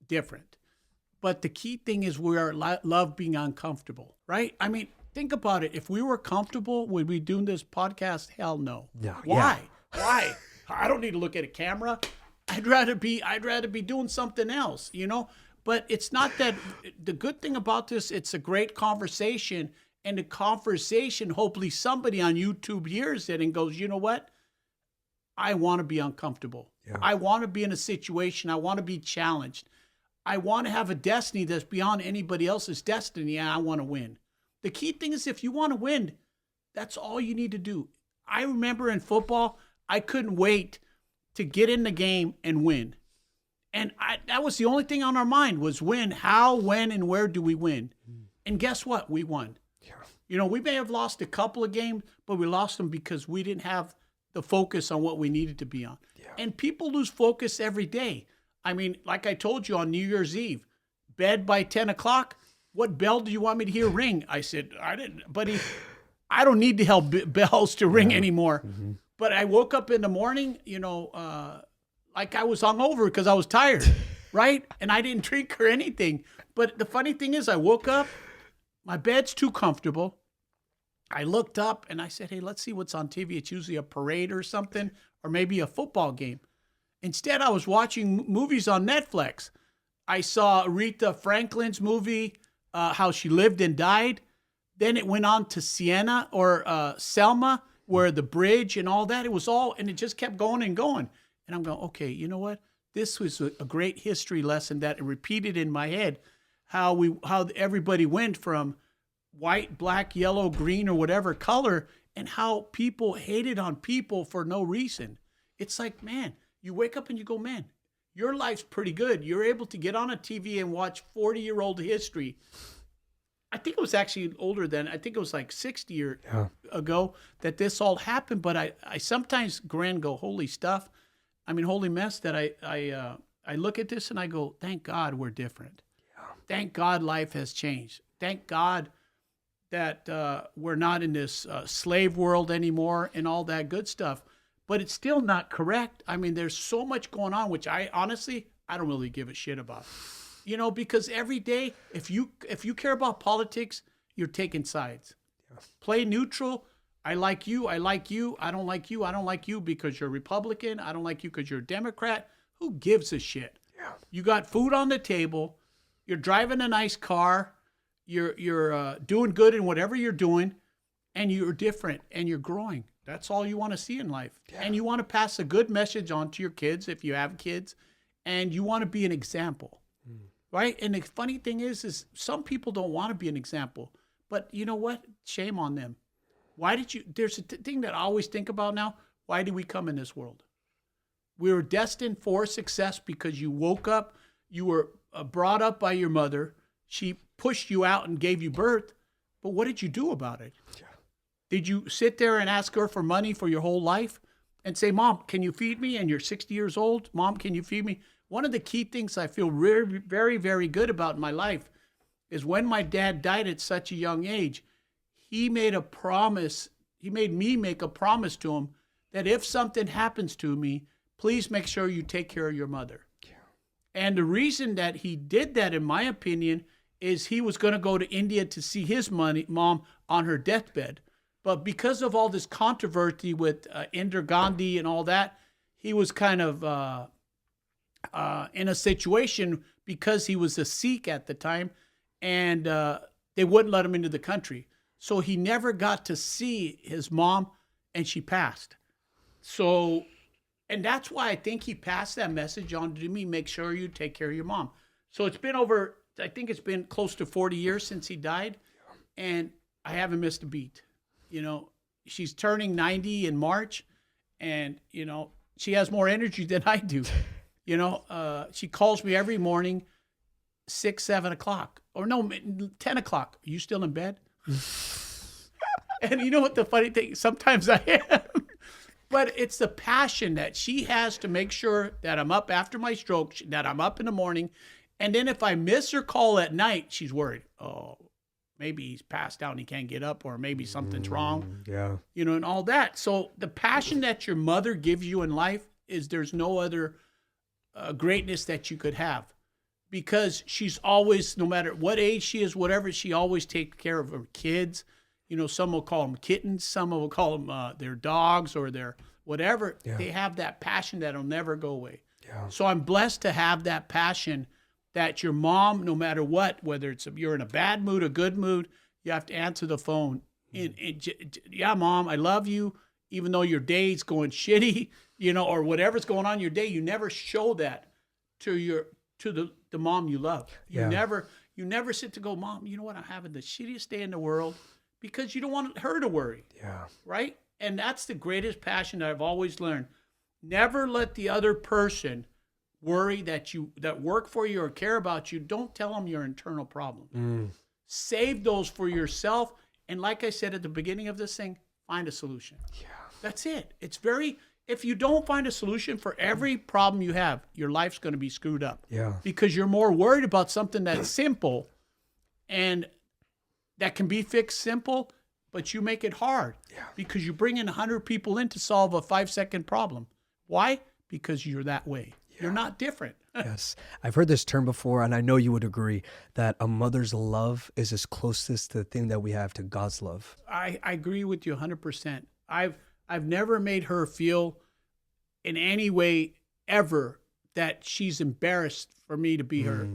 different. But the key thing is we are love being uncomfortable, right? I mean, think about it. If we were comfortable, would we do this podcast? Hell no. No. Why? Yeah. Why? I don't need to look at a camera. I'd rather be doing something else, you know? But it's not that. The good thing about this, it's a great conversation. And the conversation, hopefully somebody on YouTube hears it and goes, you know what? I want to be uncomfortable. Yeah. I want to be in a situation. I want to be challenged. I want to have a destiny that's beyond anybody else's destiny, and I want to win. The key thing is if you want to win, that's all you need to do. I remember in football, I couldn't wait to get in the game and win. And that was the only thing on our mind was win. How, when, and where do we win? And guess what? We won. Yeah. You know, we may have lost a couple of games, but we lost them because we didn't have the focus on what we needed to be on. Yeah. And people lose focus every day. I mean, like I told you on New Year's Eve, bed by 10 o'clock, what bell do you want me to hear ring? I said, buddy, I don't need to help bells to ring anymore. Mm-hmm. But I woke up in the morning, you know, like I was hungover because I was tired, right? And I didn't drink or anything. But the funny thing is I woke up, my bed's too comfortable. I looked up and I said, hey, let's see what's on TV. It's usually a parade or something, or maybe a football game. Instead, I was watching movies on Netflix. I saw Aretha Franklin's movie, how she lived and died. Then it went on to Sienna or Selma, where the bridge and all that, it was all, and it just kept going and going. And I'm going, okay, you know what? This was a great history lesson that repeated in my head how everybody went from white, black, yellow, green, or whatever color, and how people hated on people for no reason. It's like, man, you wake up and you go, man, your life's pretty good. You're able to get on a TV and watch 40-year-old history. I think it was actually older than, I think it was like 60 years ago that this all happened. But I sometimes go, holy stuff. I mean, holy mess that I look at this and I go, thank God we're different. Yeah. Thank God life has changed. Thank God that we're not in this slave world anymore and all that good stuff. But it's still not correct. I mean, there's so much going on, which I don't really give a shit about. You know, because every day, if you care about politics, you're taking sides. Yeah. Play neutral. I like you. I like you. I don't like you. I don't like you because you're Republican. I don't like you because you're a Democrat. Who gives a shit? Yeah. You got food on the table. You're driving a nice car. You're doing good in whatever you're doing, and you're different and you're growing. That's all you want to see in life. Yeah. And you want to pass a good message on to your kids if you have kids, and you want to be an example, right? And the funny thing is some people don't want to be an example, but you know what? Shame on them. Why did you? There's a thing that I always think about now. Why did we come in this world? We were destined for success because you woke up, you were brought up by your mother. She pushed you out and gave you birth. But what did you do about it? Yeah. Did you sit there and ask her for money for your whole life and say, Mom, can you feed me? And you're 60 years old. Mom, can you feed me? One of the key things I feel very, very, very good about in my life is when my dad died at such a young age, he made a promise. He made me make a promise to him that if something happens to me, please make sure you take care of your mother. Yeah. And the reason that he did that, in my opinion, is he was going to go to India to see his mom on her deathbed. But because of all this controversy with Indira Gandhi and all that, he was kind of in a situation because he was a Sikh at the time, and they wouldn't let him into the country. So he never got to see his mom, and she passed. So, and that's why I think he passed that message on to me, make sure you take care of your mom. So it's been I think it's been close to 40 years since he died, and I haven't missed a beat. You know, she's turning 90 in March, and, you know, she has more energy than I do. You know, she calls me every morning, 6, 7 o'clock. Or no, 10 o'clock. Are you still in bed? And you know what the funny thing, sometimes I am. But it's the passion that she has to make sure that I'm up after my stroke, that I'm up in the morning. And then if I miss her call at night, she's worried. Oh, maybe he's passed out and he can't get up, or maybe something's wrong. Yeah. You know, and all that. So the passion that your mother gives you in life is there's no other greatness that you could have, because she's always, no matter what age she is, whatever, she always takes care of her kids. You know, some will call them kittens, some will call them their dogs or their whatever. Yeah. They have that passion that'll never go away. Yeah. So I'm blessed to have that passion that your mom, no matter what, whether it's you're in a bad mood, a good mood, you have to answer the phone. Yeah, Mom, I love you, even though your day's going shitty, you know, or whatever's going on in your day. You never show that to the mom you love. You never sit to go, Mom, you know what? I'm having the shittiest day in the world, because you don't want her to worry. Yeah. Right? And that's the greatest passion that I've always learned. Never let the other person worry that work for you or care about you. Don't tell them your internal problem. Save those for yourself. And like I said at the beginning of this thing, find a solution. Yeah. That's it. If you don't find a solution for every problem you have, your life's going to be screwed up. Yeah. Because you're more worried about something that's simple and that can be fixed simple, but you make it hard. Yeah. Because you bring in 100 people in to solve a 5-second problem. Why? Because you're that way. You're not different. Yes. I've heard this term before, and I know you would agree, that a mother's love is as closest to the thing that we have to God's love. I agree with you 100%. I've never made her feel in any way ever that she's embarrassed for me to be her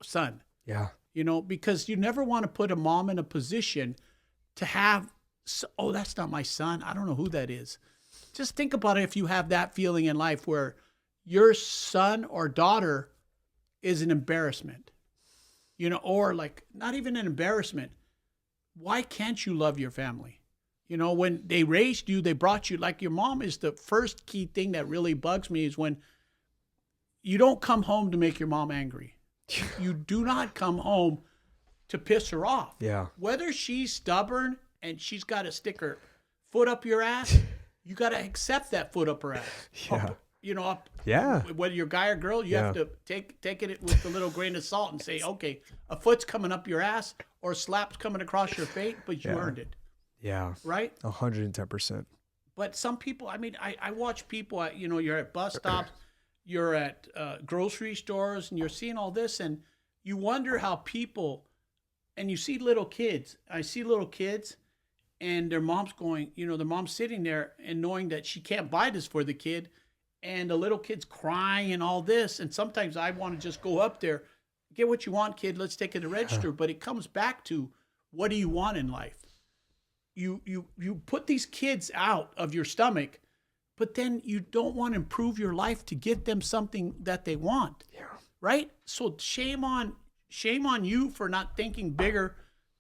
son. Yeah. You know, because you never want to put a mom in a position to have, oh, that's not my son. I don't know who that is. Just think about it, if you have that feeling in life where your son or daughter is an embarrassment, you know, or like not even an embarrassment. Why can't you love your family? You know, when they raised you, they brought you, like your mom is the first key thing that really bugs me, is when you don't come home to make your mom angry. You do not come home to piss her off. Yeah. Whether she's stubborn and she's got to stick her foot up your ass, you got to accept that foot up her ass. Yeah. Whether you're a guy or girl, you have to take it with a little grain of salt and say, okay, a foot's coming up your ass or a slap's coming across your face, but you earned it. Yeah. Right? 110%. But some people, I mean, I watch people, you're at bus stops, you're at grocery stores, and you're seeing all this, and you wonder how people, and you see little kids. I see little kids, and their mom's their mom's sitting there and knowing that she can't buy this for the kid, and the little kid's crying and all this. And sometimes I want to just go up there, get what you want, kid. Let's take it to register. But it comes back to, what do you want in life? You put these kids out of your stomach, but then you don't want to improve your life to get them something that they want. Yeah. Right? So shame on you for not thinking bigger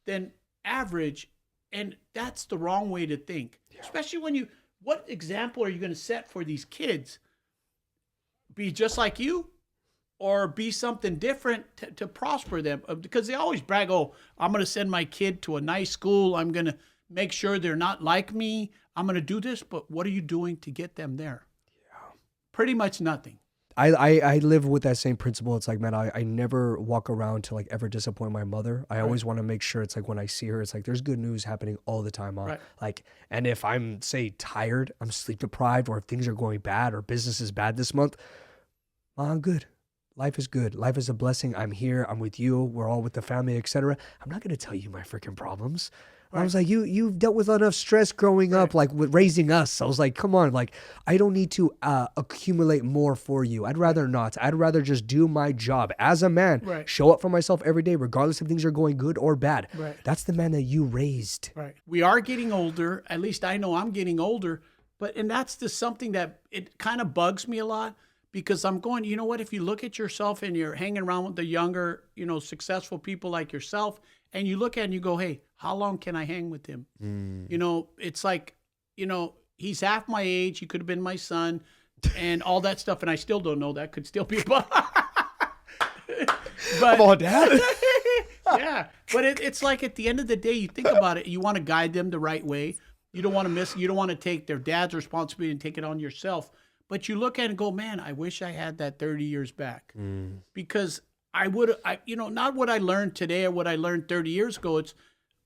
than average. And that's the wrong way to think. Yeah. Especially when what example are you going to set for these kids? Be just like you, or be something different to prosper them? Because they always brag, oh, I'm going to send my kid to a nice school. I'm going to make sure they're not like me. I'm going to do this. But what are you doing to get them there? Yeah. Pretty much nothing. I live with that same principle. It's like, man, I never walk around to like ever disappoint my mother. I always want to make sure it's like when I see her, it's like there's good news happening all the time. Right. Like, and if I'm, say, tired, I'm sleep deprived, or if things are going bad or business is bad this month, I'm good. Life is good. Life is a blessing. I'm here. I'm with you. We're all with the family, etc. I'm not going to tell you my freaking problems. Right. I was like, you've dealt with enough stress growing up, like with raising us. I was like, come on, like I don't need to accumulate more for you. I'd rather not. I'd rather just do my job as a man, show up for myself every day, regardless if things are going good or bad. Right. That's the man that you raised. Right. We are getting older. At least I know I'm getting older. And that's just something that it kind of bugs me a lot, because I'm going, you know what, if you look at yourself and you're hanging around with the younger, successful people like yourself, and you look at it and you go, hey, how long can I hang with him? It's like, he's half my age. He could have been my son and all that stuff. And I still don't know that. Could still be but come on, Dad. Yeah. But it's like at the end of the day, you think about it, you want to guide them the right way. You don't want to take their dad's responsibility and take it on yourself. But you look at it and go, man, I wish I had that 30 years back. Because not what I learned today or what I learned 30 years ago. It's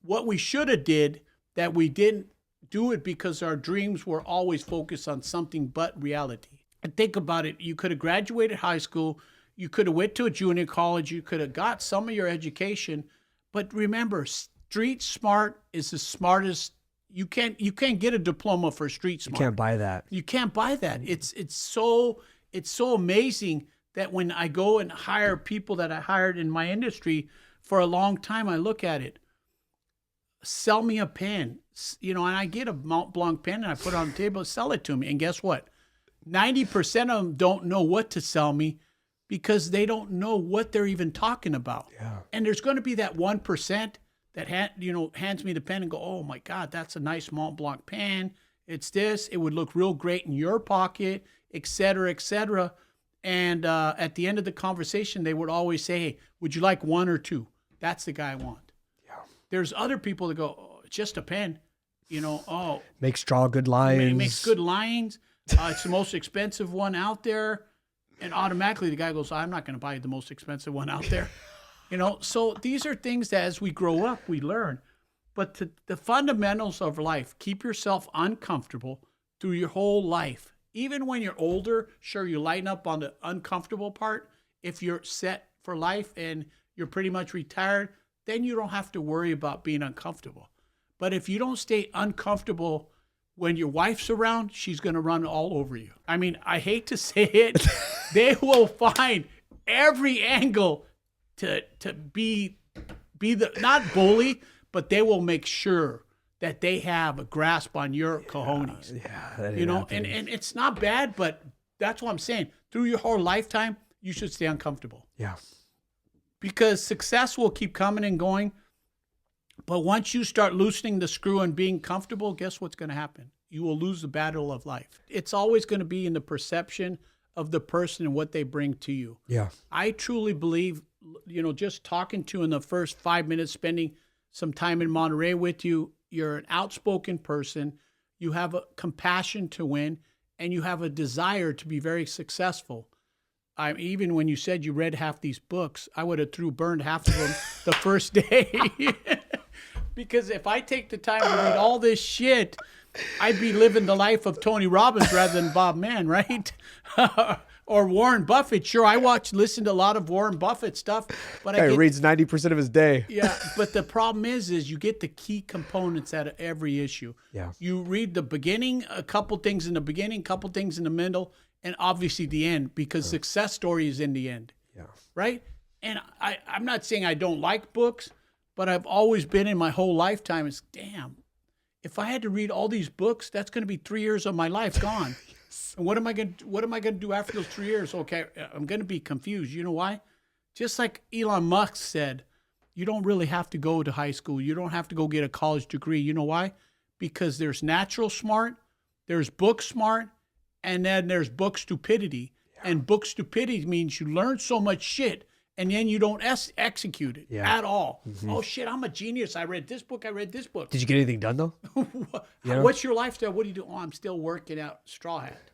what we should have did that we didn't do it because our dreams were always focused on something but reality. And think about it. You could have graduated high school. You could have went to a junior college. You could have got some of your education. But remember, street smart is the smartest. You can't get a diploma for street smart. You can't buy that. You can't buy that. It's so amazing that when I go and hire people that I hired in my industry for a long time, I look at it. Sell me a pen, and I get a Mont Blanc pen and I put it on the table, sell it to me. And guess what? 90% of them don't know what to sell me because they don't know what they're even talking about. Yeah. And there's going to be that 1% that hands me the pen and go, oh my God, that's a nice Mont Blanc pen. It's this. It would look real great in your pocket, et cetera, et cetera. And at the end of the conversation, they would always say, hey, would you like one or two? That's the guy I want. Yeah. There's other people that go, oh, it's just a pen. Makes draw good lines. It makes good lines. It's the most expensive one out there. And automatically the guy goes, I'm not going to buy the most expensive one out there. So these are things that as we grow up, we learn. But the fundamentals of life, keep yourself uncomfortable through your whole life. Even when you're older, sure, you lighten up on the uncomfortable part. If you're set for life and you're pretty much retired, then you don't have to worry about being uncomfortable. But if you don't stay uncomfortable when your wife's around, she's going to run all over you. I mean, I hate to say it. They will find every angle to be the, not bully, but they will make sure that they have a grasp on your cojones. And it's not bad, but that's what I'm saying. Through your whole lifetime, you should stay uncomfortable. Yeah. Because success will keep coming and going. But once you start loosening the screw and being comfortable, guess what's going to happen? You will lose the battle of life. It's always going to be in the perception of the person and what they bring to you. Yeah. I truly believe, just talking to in the first 5 minutes, spending some time in Monterey with you, you're an outspoken person, you have a compassion to win, and you have a desire to be very successful. Even when you said you read half these books, I would have burned half of them the first day. Because if I take the time to read all this shit, I'd be living the life of Tony Robbins rather than Bob Mann, right? Or Warren Buffett. Sure, I listen to a lot of Warren Buffett stuff. But he reads 90% of his day. Yeah, but the problem is you get the key components out of every issue. Yeah. You read the beginning, a couple things in the beginning, couple things in the middle, and obviously the end, because success story is in the end. Yeah. Right? And I'm not saying I don't like books, but I've always been in my whole lifetime is, damn, if I had to read all these books, that's going to be 3 years of my life gone. Yes. And what am I going to do after those 3 years? Okay, I'm going to be confused. You know why? Just like Elon Musk said, you don't really have to go to high school. You don't have to go get a college degree. You know why? Because there's natural smart, there's book smart, and then there's book stupidity. Yeah. And book stupidity means you learn so much shit and then you don't execute it at all. Mm-hmm. Oh, shit, I'm a genius. I read this book. Did you get anything done, though? What's your lifestyle? What do you do? Oh, I'm still working out Straw Hat.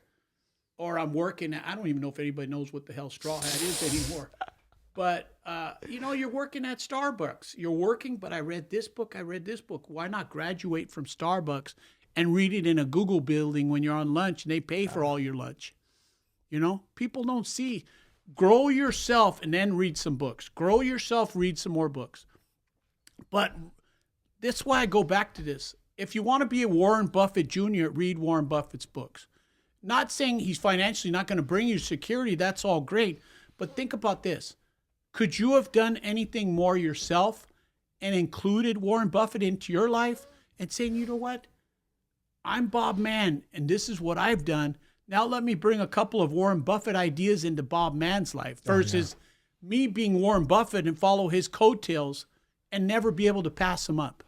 Or I'm working at, I don't even know if anybody knows what the hell Straw Hat is anymore. But, you're working at Starbucks. You're working, but I read this book. Why not graduate from Starbucks and read it in a Google building when you're on lunch and they pay for all your lunch? People don't see. Grow yourself and then read some books. Grow yourself, read some more books. But that's why I go back to this. If you want to be a Warren Buffett Jr., read Warren Buffett's books. Not saying he's financially not going to bring you security. That's all great. But think about this. Could you have done anything more yourself and included Warren Buffett into your life and saying, you know what? I'm Bob Mann, and this is what I've done. Now let me bring a couple of Warren Buffett ideas into Bob Mann's life versus me being Warren Buffett and follow his coattails and never be able to pass him up.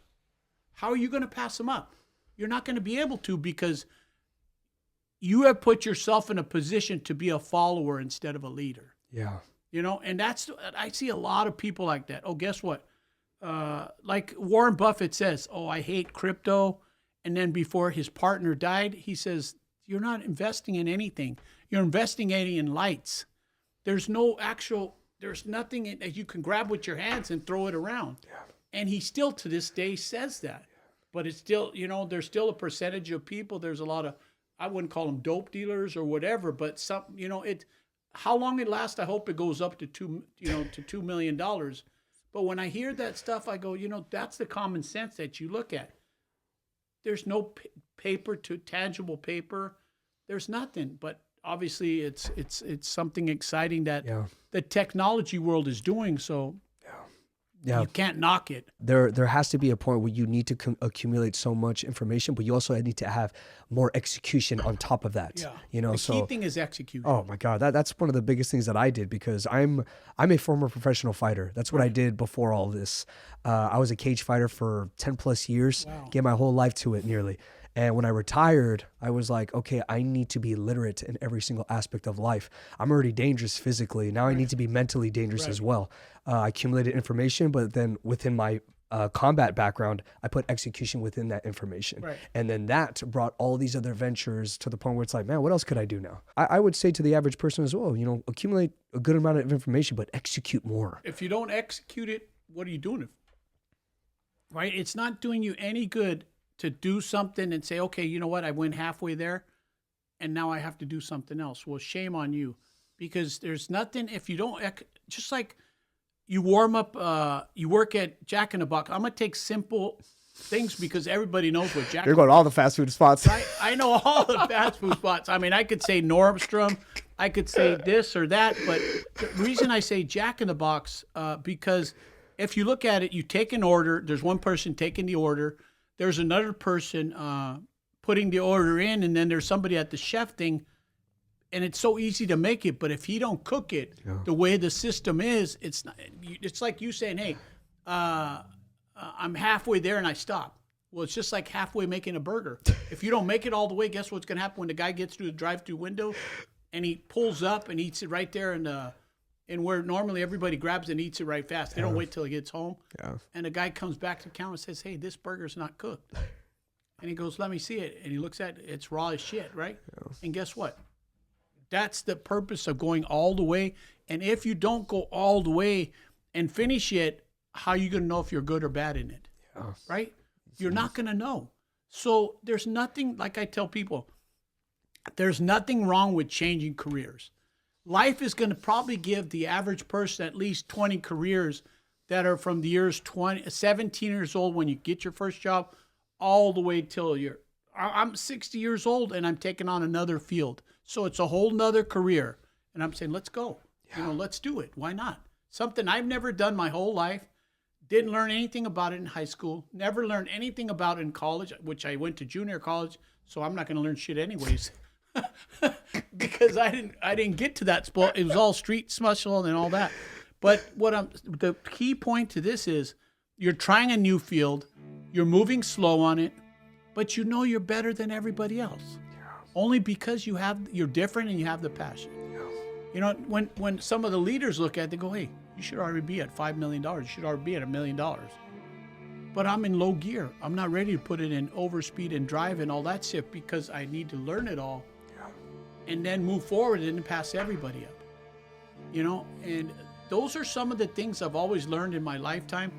How are you going to pass him up? You're not going to be able to because you have put yourself in a position to be a follower instead of a leader. Yeah. And I see a lot of people like that. Oh, guess what? Like Warren Buffett says, oh, I hate crypto. And then before his partner died, he says, you're not investing in anything. You're investing in lights. There's nothing that you can grab with your hands and throw it around. Yeah. And he still to this day says that. Yeah. But it's still, there's still a percentage of people. There's a lot of, I wouldn't call them dope dealers or whatever, but some, how long it lasts, I hope it goes up to $2 million. But when I hear that stuff, I go, that's the common sense that you look at. There's no tangible paper. There's nothing. But obviously, it's something exciting that the technology world is doing. So you can't knock it. There has to be a point where you need to accumulate so much information, but you also need to have more execution on top of that. Yeah. The key thing is execution. Oh my God, that's one of the biggest things that I did because I'm a former professional fighter. That's what I did before all this. I was a cage fighter for 10 plus years. Wow. Gave my whole life to it nearly. And when I retired, I was like, okay, I need to be literate in every single aspect of life. I'm already dangerous physically. Now I need to be mentally dangerous as well. I accumulated information, but then within my combat background, I put execution within that information. Right. And then that brought all these other ventures to the point where it's like, man, what else could I do now? I would say to the average person as well, accumulate a good amount of information, but execute more. If you don't execute it, what are you doing? Right? It's not doing you any good to do something and say, okay, you know what? I went halfway there and now I have to do something else. Well, shame on you because there's nothing if you don't, just like you warm up, you work at Jack in the Box. I'm going to take simple things because everybody knows what Jack. You're going to all the fast food spots. I know all the fast food spots. I mean, I could say Nordstrom, I could say this or that, but the reason I say Jack in the Box, because if you look at it, you take an order, there's one person taking the order, there's another person putting the order in, and then there's somebody at the chef thing, and it's so easy to make it. But if he don't cook it the way the system is, it's not. It's like you saying, "Hey, I'm halfway there and I stop." Well, it's just like halfway making a burger. If you don't make it all the way, guess what's going to happen when the guy gets through the drive-through window, and he pulls up and eats it right there and where normally everybody grabs and eats it right fast. They don't wait till he gets home. Yeah. And the guy comes back to the counter and says, hey, this burger's not cooked. And he goes, let me see it. And he looks at it. It's raw as shit, right? Yeah. And guess what? That's the purpose of going all the way. And if you don't go all the way and finish it, how are you going to know if you're good or bad in it? Yeah. Right? You're not going to know. So there's nothing, like I tell people, there's nothing wrong with changing careers. Life is going to probably give the average person at least 20 careers that are from the years 17 years old when you get your first job all the way till I'm 60 years old and I'm taking on another field. So it's a whole nother career. And I'm saying, let's go. Yeah. Let's do it. Why not? something I've never done my whole life. Didn't learn anything about it in high school. Never learned anything about it in college, which I went to junior college, so I'm not going to learn shit anyways. Because I didn't get to that spot. It was all street muscle and all that. But the key point to this is you're trying a new field, you're moving slow on it, but you know you're better than everybody else. Only because you're different and you have the passion. You know, when some of the leaders look at it, they go, hey, you should already be at $5 million. You should already be at $1 million. But I'm in low gear. I'm not ready to put it in overspeed and drive and all that shit because I need to learn it all and then move forward and pass everybody up. You know, and those are some of the things I've always learned in my lifetime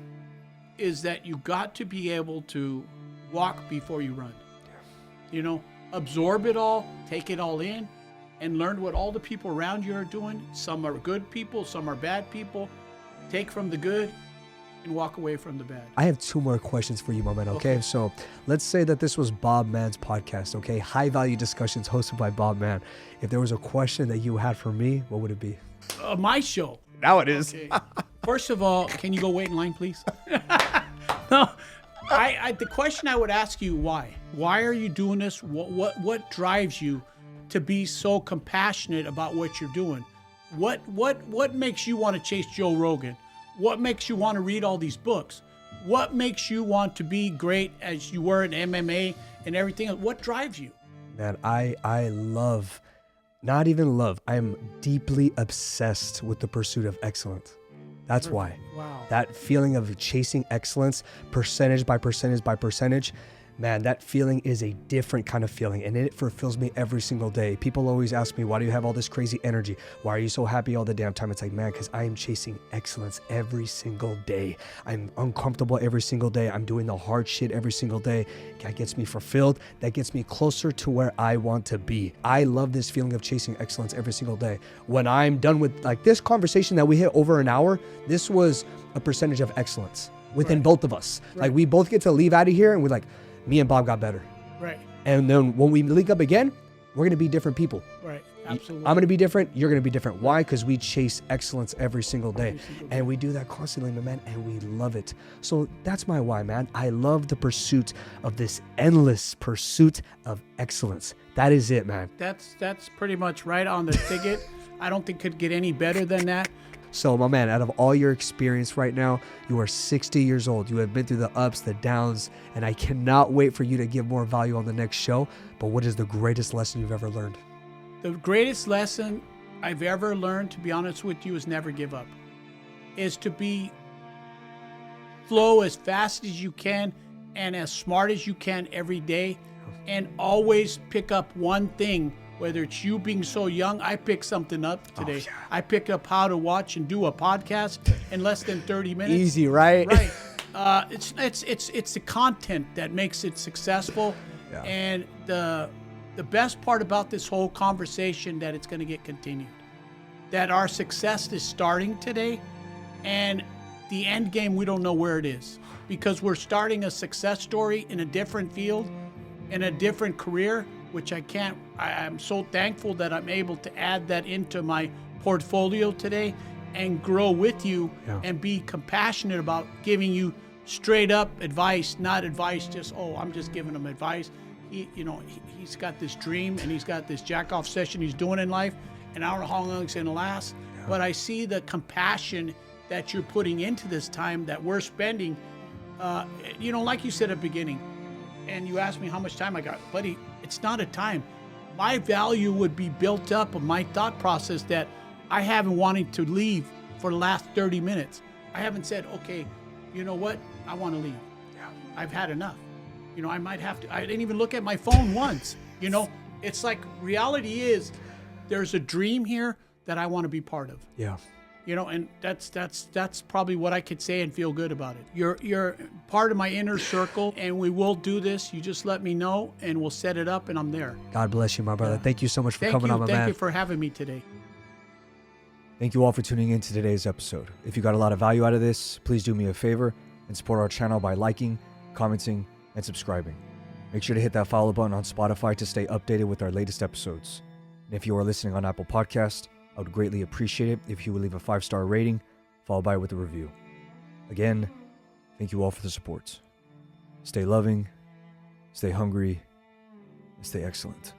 is that you got to be able to walk before you run. You know, absorb it all, take it all in, and learn what all the people around you are doing. Some are good people, some are bad people. Take from the good and walk away from the bad. I have 2 more questions for you, my man, okay? So let's say that this was Bob Mann's podcast, okay? High Value Discussions hosted by Bob Mann. If there was a question that you had for me, what would it be? My show. Now it is. Okay. First of all, can you go wait in line, please? No, the question I would ask you, why? Why are you doing this? What drives you to be so compassionate about what you're doing? What makes you want to chase Joe Rogan? What makes you want to read all these books? What makes you want to be great as you were in MMA and everything? What drives you? Man, I love, not even love, I am deeply obsessed with the pursuit of excellence. That's why. Wow. That feeling of chasing excellence, percentage by percentage by percentage, man, that feeling is a different kind of feeling, and it fulfills me every single day. People always ask me, why do you have all this crazy energy? Why are you so happy all the damn time? It's like, man, because I am chasing excellence every single day. I'm uncomfortable every single day. I'm doing the hard shit every single day. That gets me fulfilled. That gets me closer to where I want to be. I love this feeling of chasing excellence every single day. When I'm done with like this conversation that we hit over an hour, this was a percentage of excellence within both of us. Like we both get to leave out of here and we're like, me and Bob got better. Right. And then when we link up again, we're going to be different people. Right. Absolutely. I'm going to be different. You're going to be different. Why? Because we chase excellence every single day. And we do that constantly, my man, and we love it. So that's my why, man. I love the pursuit of this endless pursuit of excellence. That is it, man. That's pretty much right on the ticket. I don't think it could get any better than that. So, my man, out of all your experience right now, you are 60 years old. You have been through the ups, the downs, and I cannot wait for you to give more value on the next show. But what is the greatest lesson you've ever learned? The greatest lesson I've ever learned, to be honest with you, is never give up. Is to flow as fast as you can and as smart as you can every day, and always pick up one thing. Whether it's you being so young, I picked something up today. Oh, yeah. I picked up how to watch and do a podcast in less than 30 minutes. Easy, right? Right. It's the content that makes it successful. Yeah. And the best part about this whole conversation, that it's going to get continued. That our success is starting today, and the end game, we don't know where it is, because we're starting a success story in a different field, in a different career, which I'm so thankful that I'm able to add that into my portfolio today and grow with you and be compassionate about giving you straight up advice, not advice just, I'm just giving him advice. He's got this dream and he's got this jack off session he's doing in life, and I don't know how long it's going to last, but I see the compassion that you're putting into this time that we're spending. Like you said at the beginning, and you asked me how much time I got, buddy, it's not a time. My value would be built up of my thought process that I haven't wanted to leave for the last 30 minutes. I haven't said, okay, you know what? I want to leave. Yeah. I've had enough. I might have to. I didn't even look at my phone once. It's like reality is there's a dream here that I want to be part of. Yeah. And that's probably what I could say and feel good about it. You're part of my inner circle, and we will do this. You just let me know, and we'll set it up, and I'm there. God bless you, my brother. Yeah. Thank you so much for coming on, my man. Thank you for having me today. Thank you all for tuning in to today's episode. If you got a lot of value out of this, please do me a favor and support our channel by liking, commenting, and subscribing. Make sure to hit that follow button on Spotify to stay updated with our latest episodes. And if you are listening on Apple Podcasts, I would greatly appreciate it if you would leave a 5-star rating, followed by with a review. Again, thank you all for the support. Stay loving, stay hungry, and stay excellent.